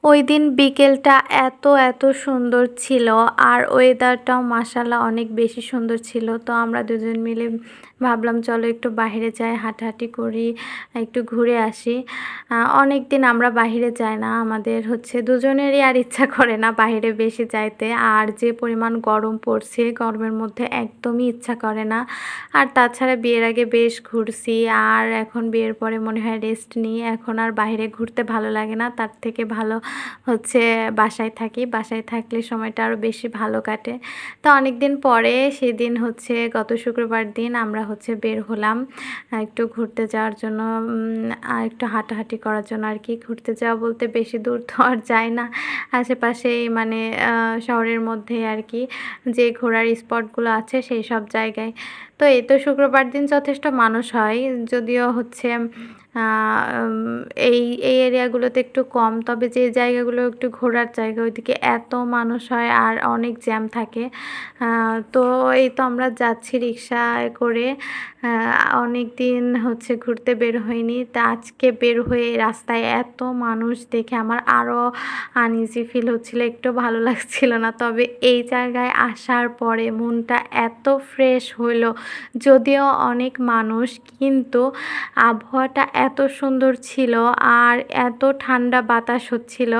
ওইদিন বিকেলটা এত সুন্দর ছিল আর ওয়েদারটাও মাশাআল্লাহ অনেক বেশি সুন্দর ছিল। তো আমরা দুজন মিলে ভাবলাম চলো একটু বাহিরে যাই, হাঁটাহাঁটি করি, একটু ঘুরে আসি। অনেকদিন আমরা বাহিরে যাই না। আমাদের হচ্ছে দুজনেরই আর ইচ্ছা করে না বাহিরে বেশি যাইতে। আর যে পরিমাণ গরম পড়ছে, গরমের মধ্যে একদমই ইচ্ছা করে না। আর তাছাড়া বিয়ের আগে বেশ ঘুরছি, আর এখন বিয়ের পরে মনে হয় রেস্ট নিই। এখন আর বাহিরে ঘুরতে ভালো লাগে না। তার থেকে ভালো হচ্ছে বাসায় থাকি। বাসায় থাকলে সময়টা আরও বেশি ভালো কাটে। তো অনেকদিন পরে সেদিন হচ্ছে গত শুক্রবার দিন আমরা হচ্ছে বের হলাম একটু ঘুরতে যাওয়ার জন্য, আর একটু হাঁটাহাঁটি করার জন্য আর কি। ঘুরতে যাওয়া বলতে বেশি দূর তো আর যাই না, আশেপাশেই মানে শহরের মধ্যেই আর কি, যে ঘোরার স্পটগুলো আছে সেই সব জায়গায়। তো এই তো শুক্রবার দিন যথেষ্ট মানুষ হয়, যদিও হচ্ছে এই এই এরিয়াগুলোতে একটু কম, তবে যে জায়গাগুলো একটু ঘোরার জায়গা ওইদিকে এত মানুষ হয় আর অনেক জ্যাম থাকে। তো এই তো আমরা যাচ্ছি রিক্সায় করে। অনেক দিন হচ্ছে ঘুরতে বের হইনি, তা আজকে বের হয়ে রাস্তায় এত মানুষ দেখে আমার আরও আনইজি ফিল হচ্ছিল, একটু ভালো লাগছিল না। তবে এই জায়গায় আসার পরে মনটা এত ফ্রেশ হইলো, যদিও অনেক মানুষ কিন্তু আবহাওয়াটা এত সুন্দর ছিল আর এত ঠান্ডা বাতাস হচ্ছিল।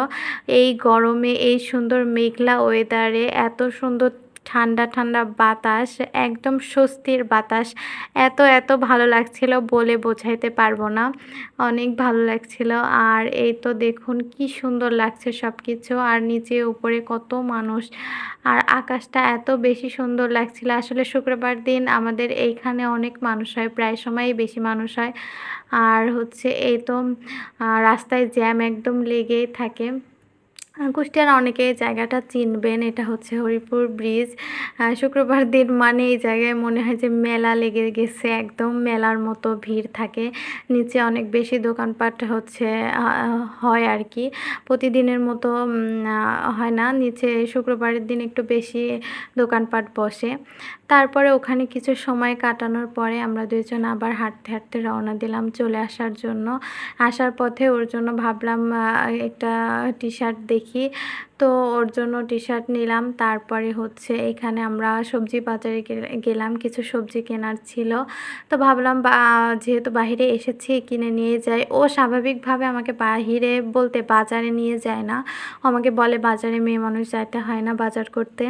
এই গরমে এই সুন্দর মেঘলা ওয়েদারে এত সুন্দর ঠান্ডা বাতাস, একদম স্বস্তির বাতাস। এত ভালো লাগছিল বলে বোঝাইতে পারবো না। অনেক ভালো লাগছিল। আর এই তো দেখুন কি সুন্দর লাগছে সব কিছু, আর নিচে উপরে কত মানুষ, আর আকাশটা এত বেশি সুন্দর লাগছিল। আসলে শুক্রবার দিন আমাদের এইখানে অনেক মানুষ হয়, প্রায় সময়ই বেশি মানুষ হয়। আর হচ্ছে এই তো রাস্তায় জ্যাম একদম লেগেই থাকে। কুষ্টিয়ার অনেকেই জায়গাটা চিনবেন, এটা হচ্ছে হরিপুর ব্রিজ। শুক্রবার দিন মানে এই জায়গায় মনে হয় যে মেলা লেগে গেছে, একদম মেলার মতো ভিড় থাকে। নিচে অনেক বেশি দোকানপাট হচ্ছে হয় আর কি, প্রতিদিনের মতো হয় না। নিচে শুক্রবারের দিন একটু বেশি দোকানপাট বসে। তারপরে ওখানে কিছু সময় কাটানোর পরে আমরা দুইজন আবার হাঁটতে রওনা দিলাম চলে আসার জন্য। আসার পথে ওর জন্য ভাবলাম একটা টি শার্ট দেখি, তো ওর জন্য টি শার্ট নিলাম। তারপরে হচ্ছে এখানে আমরা সবজি বাজারে গেলাম, কিছু সবজি কেনার ছিল। তো ভাবলাম যেহেতু বাহিরে এসেছি কিনে নিয়ে যাই। ও স্বাভাবিকভাবে আমাকে বাহিরে বলতে বাজারে নিয়ে যায় না, আমাকে বলে বাজারে মেয়ে মানুষ যাইতে হয় না বাজার করতে।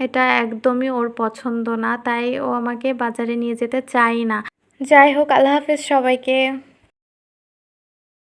এটা একদমই ওর পছন্দ না, তাই ও আমাকে বাজারে নিয়ে যেতে চায় না। যাই হোক, আল্লাহ হাফেজ সবাইকে।